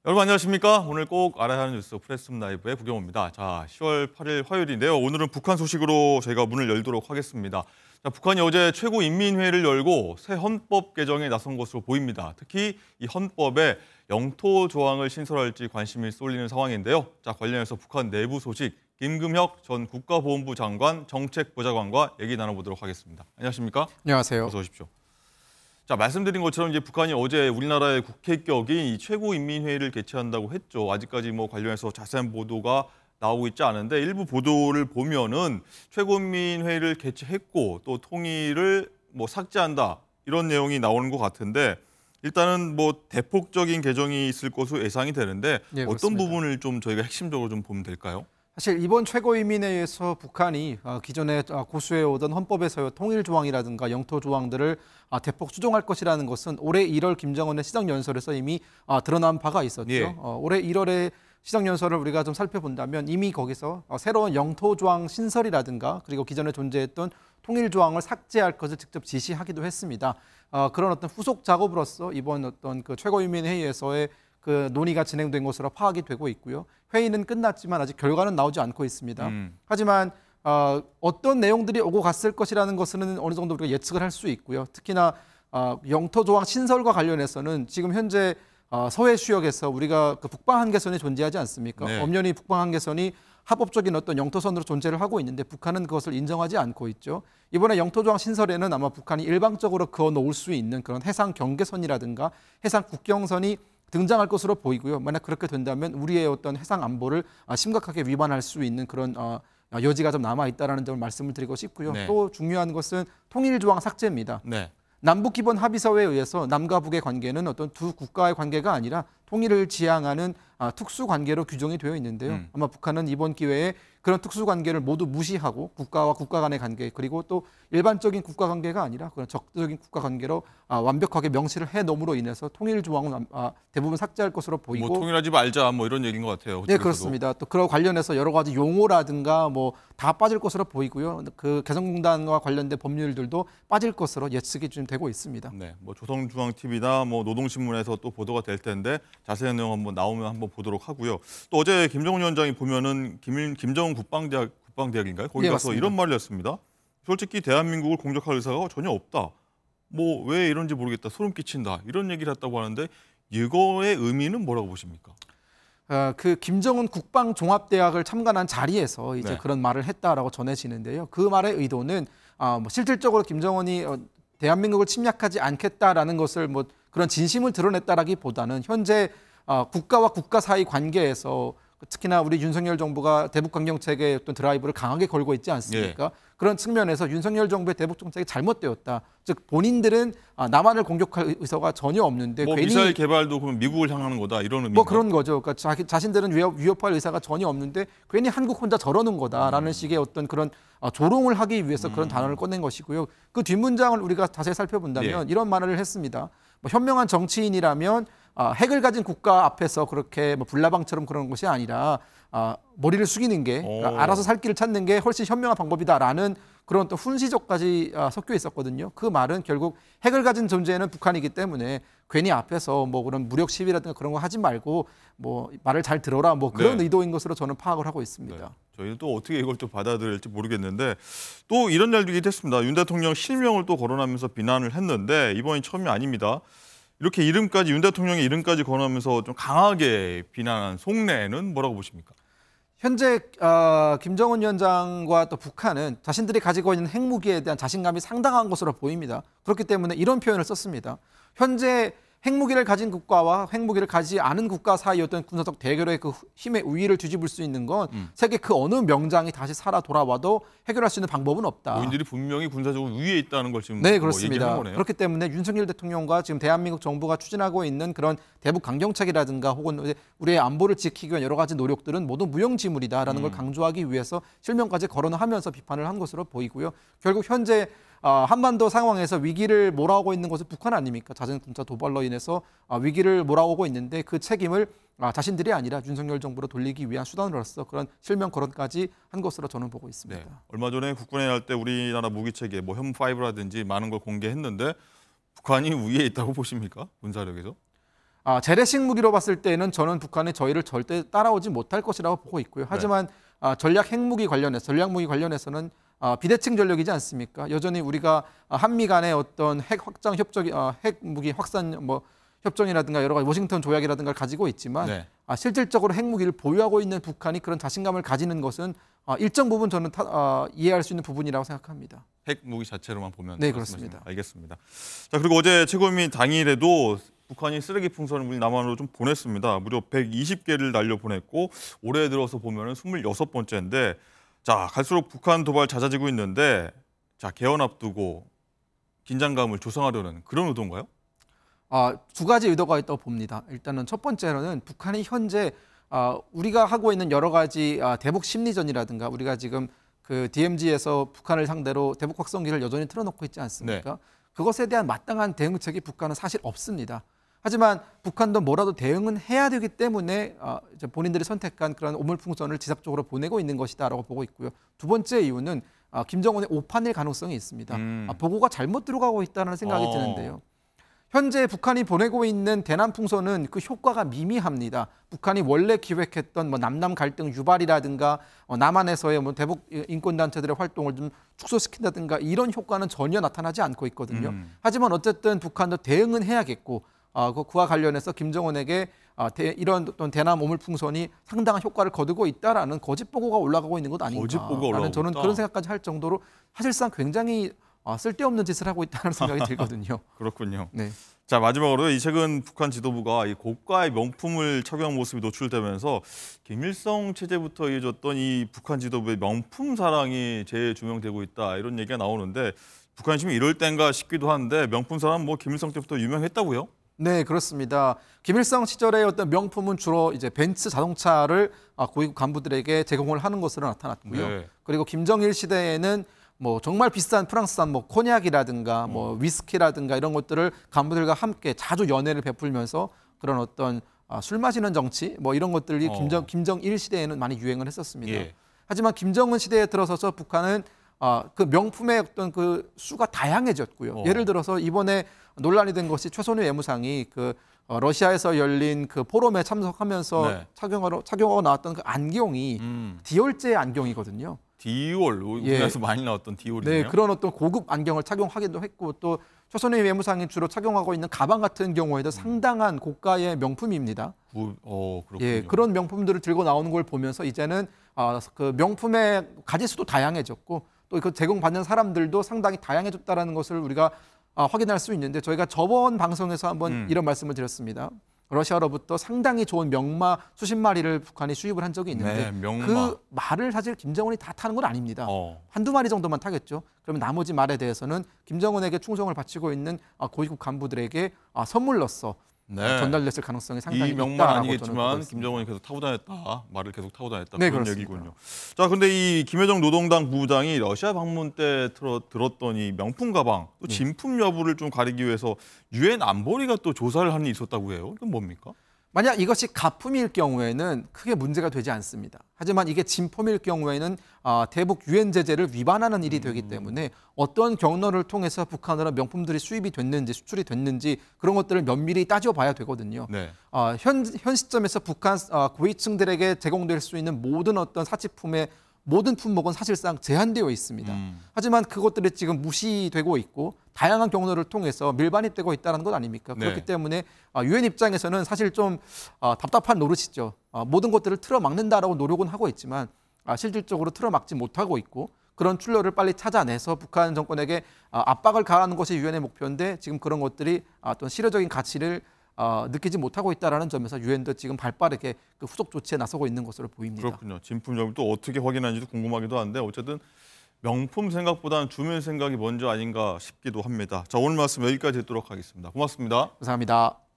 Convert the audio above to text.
여러분 안녕하십니까? 오늘 꼭 알아야 하는 뉴스 프레스룸 라이브의 구경호입니다. 자, 10월 8일 화요일인데요. 오늘은 북한 소식으로 저희가 문을 열도록 하겠습니다. 자, 북한이 어제 최고인민회의를 열고 새 헌법 개정에 나선 것으로 보입니다. 특히 이 헌법에 영토 조항을 신설할지 관심이 쏠리는 상황인데요. 자, 관련해서 북한 내부 소식 김금혁 전 국가보훈부 장관 정책보좌관과 얘기 나눠보도록 하겠습니다. 안녕하십니까? 안녕하세요. 어서 오십시오. 자, 말씀드린 것처럼 이제 북한이 어제 우리나라의 국회격인 이 최고인민회의를 개최한다고 했죠. 아직까지 관련해서 자세한 보도가 나오고 있지 않은데 일부 보도를 보면은 최고인민회의를 개최했고 또 통일을 삭제한다 이런 내용이 나오는 것 같은데 일단은 대폭적인 개정이 있을 것으로 예상이 되는데 네, 어떤 그렇습니다. 부분을 좀 저희가 핵심적으로 좀 보면 될까요? 사실 이번 최고인민회의에서 북한이 기존에 고수해오던 헌법에서의 통일 조항이라든가 영토 조항들을 대폭 수정할 것이라는 것은 올해 1월 김정은의 시정연설에서 이미 드러난 바가 있었죠. 예. 올해 1월에 시정연설을 우리가 좀 살펴본다면 이미 거기서 새로운 영토 조항 신설이라든가 그리고 기존에 존재했던 통일 조항을 삭제할 것을 직접 지시하기도 했습니다. 그런 어떤 후속 작업으로서 이번 어떤 그 최고인민회의에서의 그 논의가 진행된 것으로 파악이 되고 있고요. 회의는 끝났지만 아직 결과는 나오지 않고 있습니다. 하지만 어떤 내용들이 오고 갔을 것이라는 것은 어느 정도 우리가 예측을 할 수 있고요. 특히나 영토 조항 신설과 관련해서는 지금 현재 서해 수역에서 우리가 그 북방 한계선이 존재하지 않습니까? 네. 엄연히 북방 한계선이 합법적인 어떤 영토선으로 존재를 하고 있는데 북한은 그것을 인정하지 않고 있죠. 이번에 영토 조항 신설에는 아마 북한이 일방적으로 그어 놓을 수 있는 그런 해상 경계선이라든가 해상 국경선이 등장할 것으로 보이고요. 만약 그렇게 된다면 우리의 어떤 해상 안보를 심각하게 위반할 수 있는 그런 여지가 좀 남아 있다라는 점을 말씀을 드리고 싶고요. 네. 또 중요한 것은 통일 조항 삭제입니다. 네. 남북 기본 합의서에 의해서 남과 북의 관계는 어떤 두 국가의 관계가 아니라 통일을 지향하는 특수 관계로 규정이 되어 있는데요. 아마 북한은 이번 기회에 그런 특수 관계를 모두 무시하고 국가와 국가 간의 관계 그리고 또 일반적인 국가 관계가 아니라 그런 적대적인 국가 관계로 완벽하게 명시를 해놓음으로 인해서 통일 조항은 대부분 삭제할 것으로 보이고 통일하지 말자 이런 얘기인 것 같아요. 네, 그렇습니다. 또 그와 관련해서 여러 가지 용어라든가 다 빠질 것으로 보이고요. 그 개성공단과 관련된 법률들도 빠질 것으로 예측이 좀 되고 있습니다. 네, 조선중앙TV나 노동신문에서 또 보도가 될 텐데 자세한 내용 한번 나오면 한번 보도록 하고요. 또 어제 김정은 위원장이 보면은 김정은 국방대학인가요? 거기 네, 가서 맞습니다. 이런 말을 했습니다. 솔직히 대한민국을 공격할 의사가 전혀 없다. 왜 이런지 모르겠다. 소름 끼친다. 이런 얘기를 했다고 하는데 이거의 의미는 뭐라고 보십니까? 그 김정은 국방종합대학을 참관한 자리에서 이제 네. 그런 말을 했다라고 전해지는데요. 그 말의 의도는 실질적으로 김정은이 대한민국을 침략하지 않겠다라는 것을 그런 진심을 드러냈다라기보다는 현재 국가와 국가 사이 관계에서 특히나 우리 윤석열 정부가 대북 강경책의 어떤 드라이브를 강하게 걸고 있지 않습니까? 예. 그런 측면에서 윤석열 정부의 대북 정책이 잘못되었다. 즉 본인들은 남한을 공격할 의사가 전혀 없는데 괜히 미사일 개발도 그럼 미국을 향하는 거다 이런 의미인가요? 그런 거죠. 그러니까 자신들은 위협할 의사가 전혀 없는데 괜히 한국 혼자 저러는 거다라는 식의 어떤 그런 조롱을 하기 위해서 그런 단어를 꺼낸 것이고요. 그 뒷문장을 우리가 자세히 살펴본다면 이런 말을 했습니다. 현명한 정치인이라면 핵을 가진 국가 앞에서 그렇게 불나방처럼 그런 것이 아니라 머리를 숙이는 게 알아서 살 길을 찾는 게 훨씬 현명한 방법이다라는 그런 또 훈시적까지 섞여 있었거든요. 그 말은 결국 핵을 가진 존재는 북한이기 때문에 괜히 앞에서 그런 무력 시위라든가 그런 거 하지 말고 말을 잘 들어라 그런 네. 의도인 것으로 저는 파악을 하고 있습니다. 네. 저희는 또 어떻게 이걸 또 받아들일지 모르겠는데 또 이런 날도 있었습니다. 윤 대통령 실명을 또 거론하면서 비난을 했는데 이번이 처음이 아닙니다. 이렇게 윤 대통령의 이름까지 거론하면서 좀 강하게 비난한 속내는 뭐라고 보십니까? 현재 김정은 위원장과 또 북한은 자신들이 가지고 있는 핵무기에 대한 자신감이 상당한 것으로 보입니다. 그렇기 때문에 이런 표현을 썼습니다. 현재 핵무기를 가진 국가와 핵무기를 가지지 않은 국가 사이의 어떤 군사적 대결의 그 힘의 우위를 뒤집을 수 있는 건 세계 그 어느 명장이 다시 살아 돌아와도 해결할 수 있는 방법은 없다. 고인들이 분명히 군사적으로 위에 있다는 걸 지금 네, 그렇습니다. 얘기하는 거네요. 그렇기 때문에 윤석열 대통령과 지금 대한민국 정부가 추진하고 있는 그런 대북 강경책이라든가 혹은 우리의 안보를 지키기 위한 여러 가지 노력들은 모두 무용지물이다라는 걸 강조하기 위해서 실명까지 거론하면서 비판을 한 것으로 보이고요. 결국 현재 한반도 상황에서 위기를 몰아오고 있는 것은 북한 아닙니까? 잦은 군사 도발로 인해서 위기를 몰아오고 있는데 그 책임을 자신들이 아니라 윤석열 정부로 돌리기 위한 수단으로서 그런 실명 거론까지 한 것으로 저는 보고 있습니다. 네. 얼마 전에 국군회 할 때 우리나라 무기체계 혐5라든지 많은 걸 공개했는데 북한이 위에 있다고 보십니까? 군사력에서? 재래식 무기로 봤을 때는 저는 북한이 저희를 절대 따라오지 못할 것이라고 보고 있고요. 하지만 전략 핵무기 관련해서 전략 무기 관련해서는 비대칭 전력이지 않습니까? 여전히 우리가 한미 간의 어떤 핵 확장 협정, 핵 무기 확산 협정이라든가 여러 가지 워싱턴 조약이라든가를 가지고 있지만 네. 실질적으로 핵무기를 보유하고 있는 북한이 그런 자신감을 가지는 것은 일정 부분 저는 이해할 수 있는 부분이라고 생각합니다. 핵 무기 자체로만 보면 네, 그렇습니다. 알겠습니다. 자, 그리고 어제 최고인민 당일에도 북한이 쓰레기 풍선을 남한으로 좀 보냈습니다. 무려 120개를 날려 보냈고 올해 들어서 보면은 26번째인데 자, 갈수록 북한 도발 잦아지고 있는데 자, 개헌 앞두고 긴장감을 조성하려는 그런 의도인가요? 두 가지 의도가 있다고 봅니다. 일단은 첫 번째로는 북한이 현재 우리가 하고 있는 여러 가지 대북 심리전이라든가 우리가 지금 그 DMZ에서 북한을 상대로 대북 확성기를 여전히 틀어놓고 있지 않습니까? 네. 그것에 대한 마땅한 대응책이 북한은 사실 없습니다. 하지만 북한도 뭐라도 대응은 해야 되기 때문에 이제 본인들이 선택한 그런 오물풍선을 지속적으로 보내고 있는 것이다라고 보고 있고요. 두 번째 이유는 김정은의 오판일 가능성이 있습니다. 보고가 잘못 들어가고 있다는 생각이 드는데요. 현재 북한이 보내고 있는 대남풍선은 그 효과가 미미합니다. 북한이 원래 기획했던 남남 갈등 유발이라든가 남한에서의 대북 인권단체들의 활동을 좀 축소시킨다든가 이런 효과는 전혀 나타나지 않고 있거든요. 하지만 어쨌든 북한도 대응은 해야겠고 그와 관련해서 김정은에게 이런 어떤 대남 오물풍선이 상당한 효과를 거두고 있다라는 거짓 보고가 올라가고 있는 것 아닌가라는 저는 그런 생각까지 할 정도로 사실상 굉장히 쓸데없는 짓을 하고 있다는 생각이 들거든요. 그렇군요. 네. 자, 마지막으로 이 최근 북한 지도부가 이 고가의 명품을 착용한 모습이 노출되면서 김일성 체제부터 이어졌던 이 북한 지도부의 명품 사랑이 재조명되고 있다 이런 얘기가 나오는데 북한이 지금 이럴 땐가 싶기도 한데 명품 사랑 김일성 때부터 유명했다고요? 네, 그렇습니다. 김일성 시절의 어떤 명품은 주로 이제 벤츠 자동차를 고위급 간부들에게 제공을 하는 것으로 나타났고요. 네. 그리고 김정일 시대에는 정말 비싼 프랑스산 코냑이라든가 위스키라든가 이런 것들을 간부들과 함께 자주 연회를 베풀면서 그런 어떤 술 마시는 정치 이런 것들이 김정일 시대에는 많이 유행을 했었습니다. 예. 하지만 김정은 시대에 들어서서 북한은 그 명품의 어떤 그 수가 다양해졌고요. 예를 들어서 이번에 논란이 된 것이 최선희 외무상이 그 러시아에서 열린 그 포럼에 참석하면서 네. 착용하고 나왔던 그 안경이 디올제의 안경이거든요. 디올, 우리나라에서 많이 나왔던 디올이네요. 네, 그런 어떤 고급 안경을 착용하기도 했고 또 최선희 외무상이 주로 착용하고 있는 가방 같은 경우에도 상당한 고가의 명품입니다. 그렇군요. 예, 그런 명품들을 들고 나오는 걸 보면서 이제는 그 명품의 가짓수도 다양해졌고 또 그 제공받는 사람들도 상당히 다양해졌다는 것을 우리가 확인할 수 있는데 저희가 저번 방송에서 한번 이런 말씀을 드렸습니다. 러시아로부터 상당히 좋은 명마 수십 마리를 북한이 수입을 한 적이 있는데 그 말을 사실 김정은이 다 타는 건 아닙니다. 한두 마리 정도만 타겠죠. 그러면 나머지 말에 대해서는 김정은에게 충성을 바치고 있는 고위급 간부들에게 선물로서 전달됐을 가능성이 상당히 이 명만 있다라고 아니겠지만 김정은이 계속 타고 다녔다. 말을 계속 타고 다녔다. 네, 그런 그렇습니다. 얘기군요. 자, 근데 이 김여정 노동당 부부장이 러시아 방문 때 들었던 이 명품 가방, 또 진품 여부를 좀 가리기 위해서 유엔 안보리가 또 조사를 하는 일이 있었다고 해요. 이건 뭡니까? 만약 이것이 가품일 경우에는 크게 문제가 되지 않습니다. 하지만 이게 진품일 경우에는 대북 유엔 제재를 위반하는 일이 되기 때문에 어떤 경로를 통해서 북한으로 명품들이 수입이 됐는지 수출이 됐는지 그런 것들을 면밀히 따져봐야 되거든요. 네. 현 시점에서 북한 고위층들에게 제공될 수 있는 모든 어떤 사치품의 모든 품목은 사실상 제한되어 있습니다. 하지만 그것들이 지금 무시되고 있고 다양한 경로를 통해서 밀반입되고 있다는 것 아닙니까? 네. 그렇기 때문에 유엔 입장에서는 사실 좀 답답한 노릇이죠. 모든 것들을 틀어막는다라고 노력은 하고 있지만 실질적으로 틀어막지 못하고 있고 그런 출路를 빨리 찾아내서 북한 정권에게 압박을 가하는 것이 유엔의 목표인데 지금 그런 것들이 어떤 실효적인 가치를 느끼지 못하고 있다는 점에서 유엔도 지금 발빠르게 그 후속 조치에 나서고 있는 것으로 보입니다. 그렇군요. 진품 여부를 또 어떻게 확인하는지도 궁금하기도 한데 어쨌든 명품 생각보다는 주민 생각이 먼저 아닌가 싶기도 합니다. 자, 오늘 말씀 여기까지 듣도록 하겠습니다. 고맙습니다. 감사합니다.